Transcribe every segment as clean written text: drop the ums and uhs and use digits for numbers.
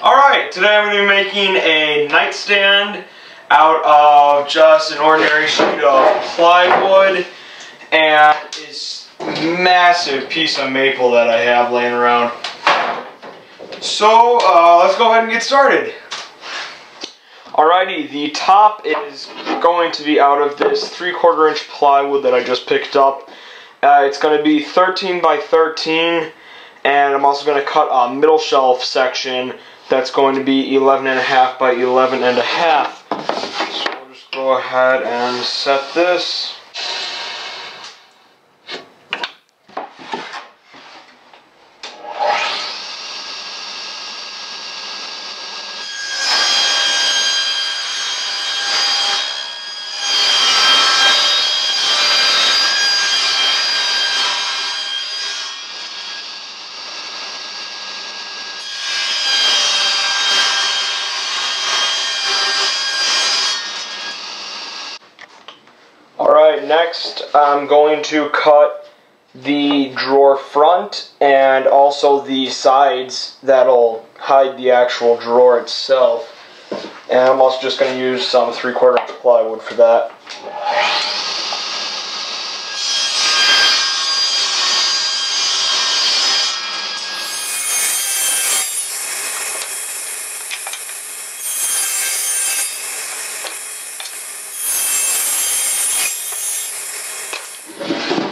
Alright, today I'm going to be making a nightstand out of just an ordinary sheet of plywood and this massive piece of maple that I have laying around. So, let's go ahead and get started. Alrighty, the top is going to be out of this 3/4 inch plywood that I just picked up. It's going to be 13 by 13, and I'm also going to cut a middle shelf section that's going to be 11.5 by 11.5. So we'll just go ahead and set this. Alright, next I'm going to cut the drawer front and also the sides that'll hide the actual drawer itself. And I'm also just going to use some 3/4 inch plywood for that.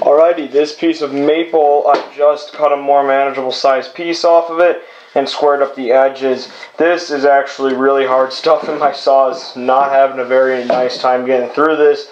Alrighty, this piece of maple, I just cut a more manageable size piece off of it and squared up the edges. This is actually really hard stuff, and my saw is not having a very nice time getting through this,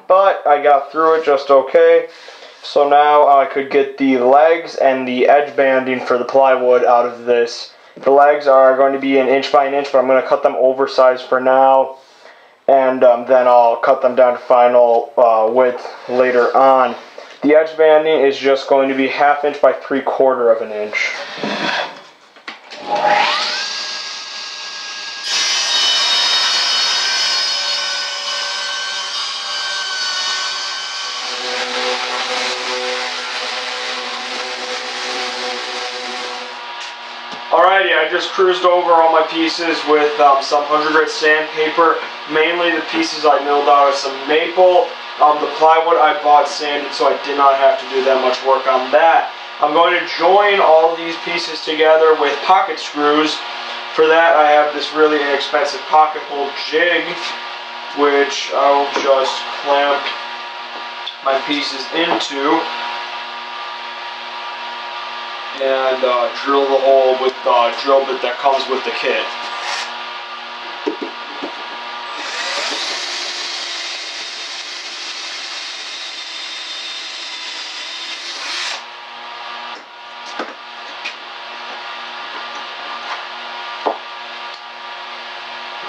but I got through it just okay. So now I could get the legs and the edge banding for the plywood out of this. The legs are going to be an inch by an inch, but I'm going to cut them oversized for now, and then I'll cut them down to final width later on. The edge banding is just going to be 1/2 inch by 3/4 of an inch. Alrighty, I just cruised over all my pieces with some 100 grit sandpaper, mainly the pieces I milled out of some maple. The plywood I bought sanded, so I did not have to do that much work on that. I'm going to join all these pieces together with pocket screws. For that, I have this really inexpensive pocket hole jig, which I'll just clamp my pieces into and drill the hole with the drill bit that comes with the kit.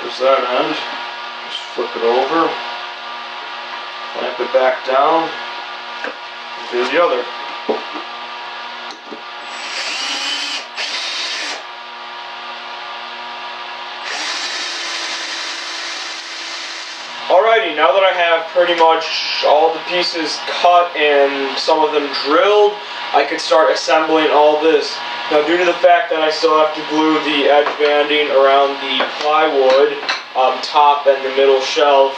There's that end. Just flip it over, clamp it back down, and do the other. Alrighty, now that I have pretty much all the pieces cut and some of them drilled, I could start assembling all this. Now, due to the fact that I still have to glue the edge banding around the plywood, top and the middle shelf,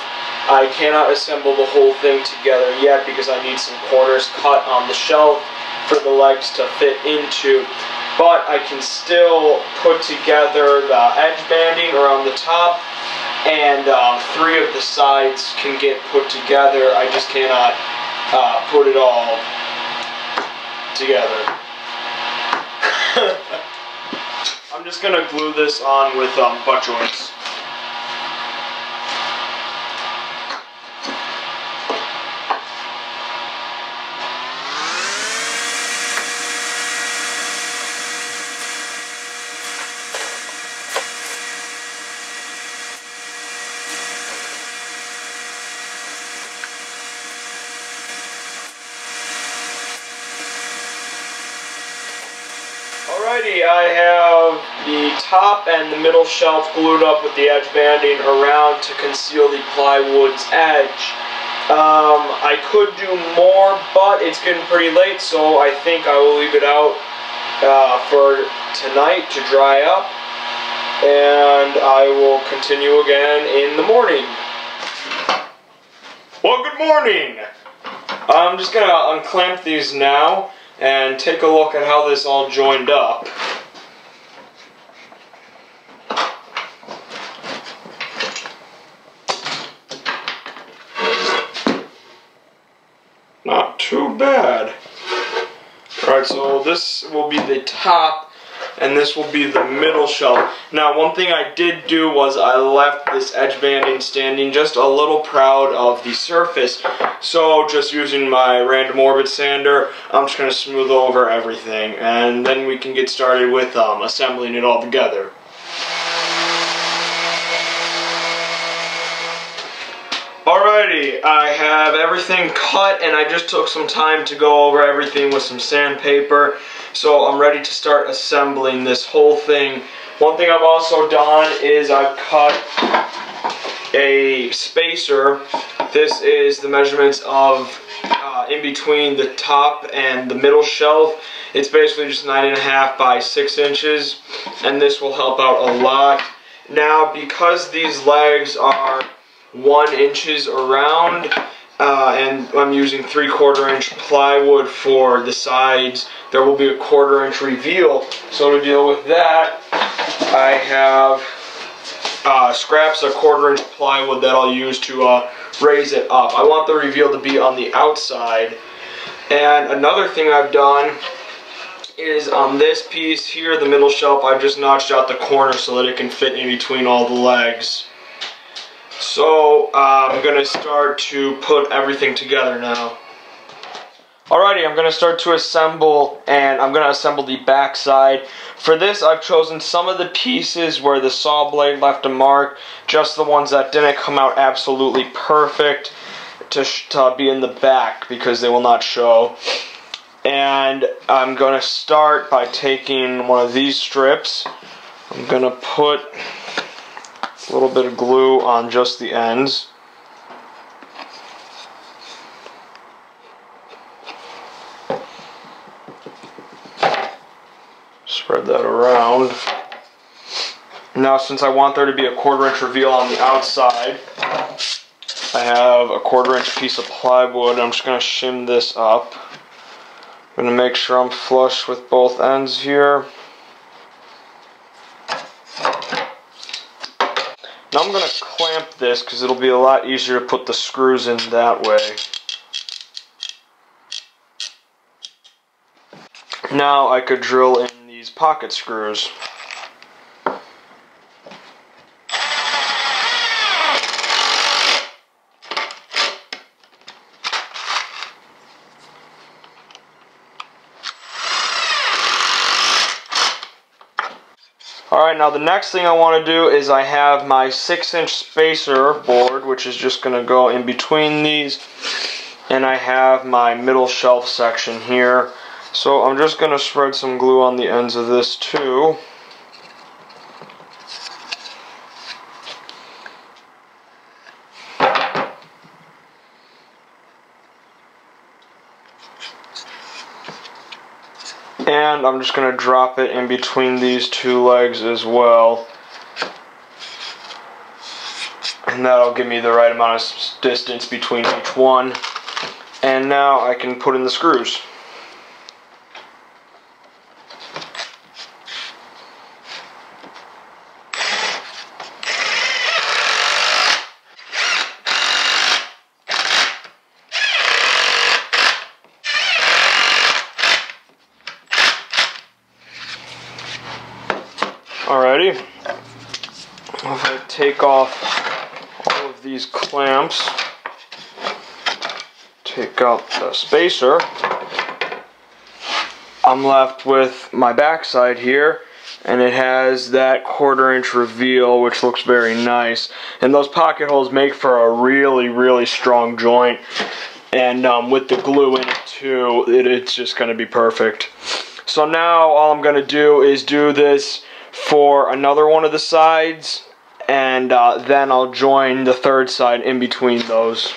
I cannot assemble the whole thing together yet because I need some corners cut on the shelf for the legs to fit into. But I can still put together the edge banding around the top, and 3 of the sides can get put together. I just cannot put it all together. I'm just going to glue this on with butt joints. Alrighty, I have the top and the middle shelf glued up with the edge banding around to conceal the plywood's edge. I could do more, but it's getting pretty late, so I think I will leave it out for tonight to dry up. and I will continue again in the morning. Well, good morning! I'm just going to unclamp these now and take a look at how this all joined up. Not too bad. Alright, so this will be the top, and this will be the middle shelf. Now, one thing I did do was I left this edge banding standing just a little proud of the surface. So, just using my random orbit sander, I'm just going to smooth over everything, and then we can get started with assembling it all together. Alrighty, I have everything cut, and I just took some time to go over everything with some sandpaper, so I'm ready to start assembling this whole thing. One thing I've also done is I've cut a spacer. This is the measurements of in between the top and the middle shelf. It's basically just 9.5 by 6 inches, and this will help out a lot. Now, because these legs are 1 inch around, and I'm using 3/4 inch plywood for the sides, there will be a 1/4 inch reveal. So to deal with that, I have scraps of 1/4 inch plywood that I'll use to raise it up. I want the reveal to be on the outside. And another thing I've done is on this piece here, the middle shelf, I've just notched out the corner so that it can fit in between all the legs. So, I'm going to start to put everything together now. Alrighty, I'm going to start to assemble, and I'm going to assemble the back side. For this, I've chosen some of the pieces where the saw blade left a mark, just the ones that didn't come out absolutely perfect to be in the back, because they will not show. And I'm going to start by taking one of these strips. I'm going to put a little bit of glue on just the ends. Spread that around. Now, since I want there to be a 1/4 inch reveal on the outside, I have a 1/4 inch piece of plywood. I'm just going to shim this up. I'm going to make sure I'm flush with both ends here. Now I'm going to clamp this because it'll be a lot easier to put the screws in that way. Now I could drill in these pocket screws. Alright, now the next thing I want to do is I have my 6-inch spacer board, which is just going to go in between these, and I have my middle shelf section here. So I'm just going to spread some glue on the ends of this too. And I'm just going to drop it in between these two legs as well. And that'll give me the right amount of distance between each one. And now I can put in the screws. Alrighty, if I take off all of these clamps, take out the spacer, I'm left with my backside here, and it has that 1/4 inch reveal, which looks very nice. And those pocket holes make for a really, really strong joint, and with the glue in it too, it's just going to be perfect. So now all I'm going to do is do this for another one of the sides, and then I'll join the third side in between those.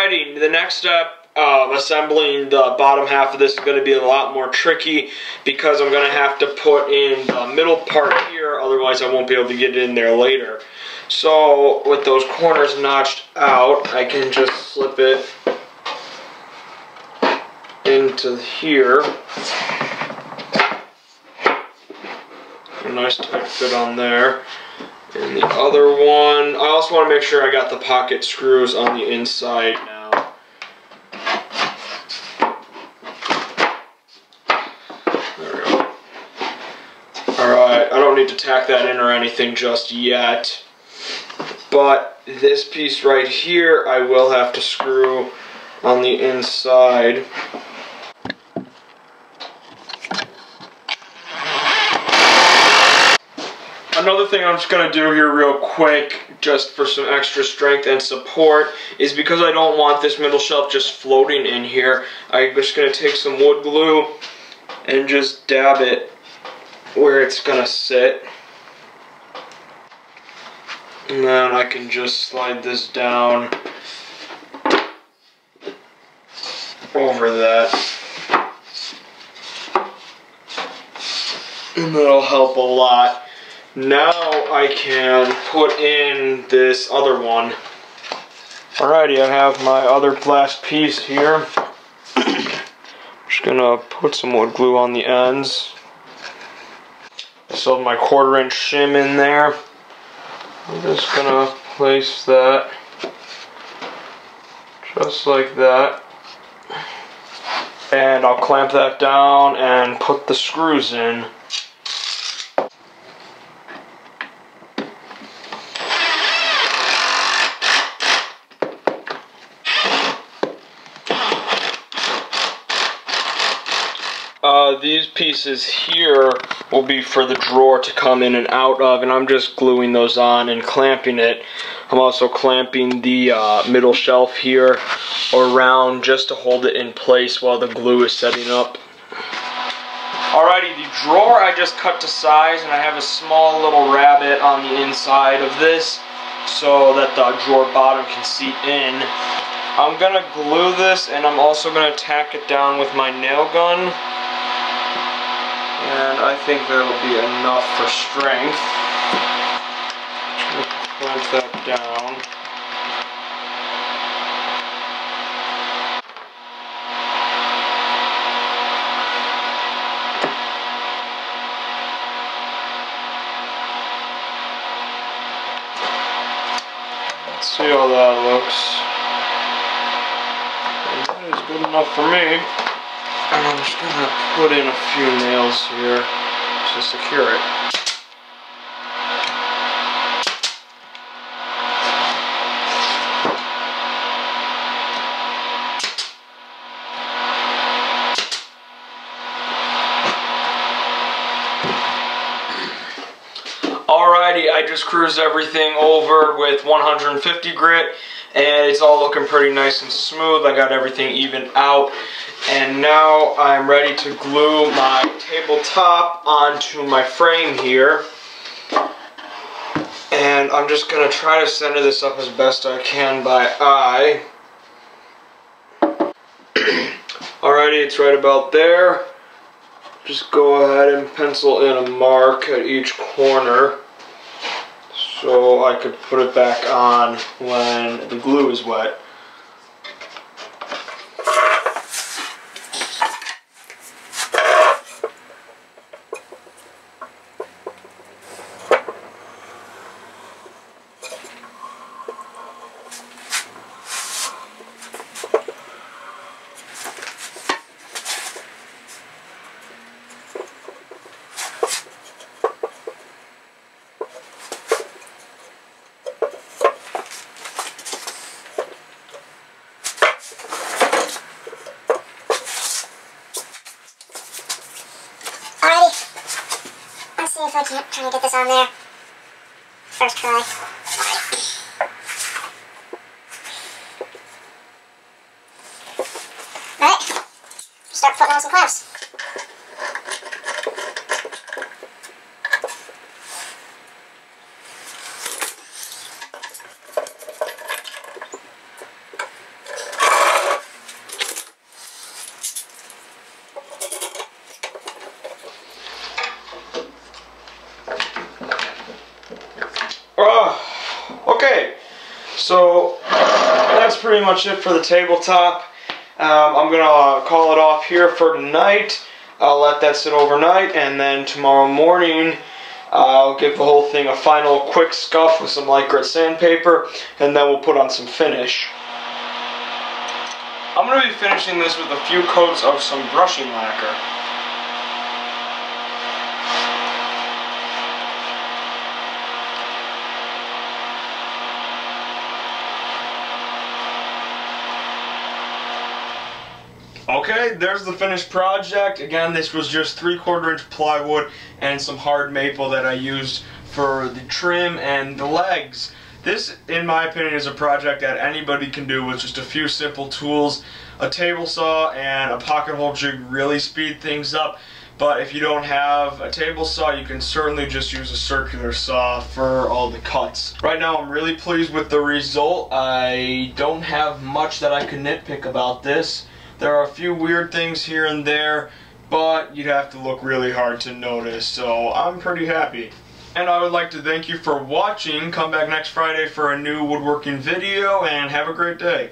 Alrighty, the next step, assembling the bottom half of this is going to be a lot more tricky because I'm going to have to put in the middle part here, otherwise I won't be able to get it in there later. So with those corners notched out, I can just slip it into here. A nice tight fit on there. And the other one, I also want to make sure I got the pocket screws on the inside now. There we go. Alright, I don't need to tack that in or anything just yet. But this piece right here, I will have to screw on the inside. Another thing I'm just going to do here real quick, just for some extra strength and support, is because I don't want this middle shelf just floating in here, I'm just going to take some wood glue and just dab it where it's going to sit. And then I can just slide this down over that. And that'll help a lot. Now I can put in this other one. Alrighty, I have my other last piece here. Just gonna put some wood glue on the ends. So my 1/4 inch shim in there. I'm just gonna place that just like that. And I'll clamp that down and put the screws in. These pieces here will be for the drawer to come in and out of, and I'm just gluing those on and clamping it. I'm also clamping the middle shelf here around just to hold it in place while the glue is setting up. Alrighty, the drawer I just cut to size, and I have a small little rabbet on the inside of this so that the drawer bottom can seat in. I'm going to glue this, and I'm also going to tack it down with my nail gun. And I think that'll be enough for strength. Just clamp that down. Let's see how that looks. And that is good enough for me. And I'm just going to put in a few nails here to secure it. Alrighty, I just cruised everything over with 150 grit, and it's all looking pretty nice and smooth. I got everything evened out, and now I'm ready to glue my tabletop onto my frame here. And I'm just going to try to center this up as best I can by eye. Alrighty, it's right about there. Just go ahead and pencil in a mark at each corner so I could put it back on when the glue is wet. Let's see if I can't try to get this on there. First try. Alright, start putting on some clamps. So that's pretty much it for the tabletop. I'm gonna call it off here for tonight. I'll let that sit overnight, and then tomorrow morning I'll give the whole thing a final quick scuff with some light grit sandpaper, and then we'll put on some finish. I'm going to be finishing this with a few coats of some brushing lacquer. Okay, there's the finished project. Again, this was just 3/4 inch plywood and some hard maple that I used for the trim and the legs. This, in my opinion, is a project that anybody can do with just a few simple tools. A table saw and a pocket hole jig really speed things up, but if you don't have a table saw, you can certainly just use a circular saw for all the cuts. Right now, I'm really pleased with the result. I don't have much that I can nitpick about this. There are a few weird things here and there, but you'd have to look really hard to notice, so I'm pretty happy. And I would like to thank you for watching. Come back next Friday for a new woodworking video, and have a great day.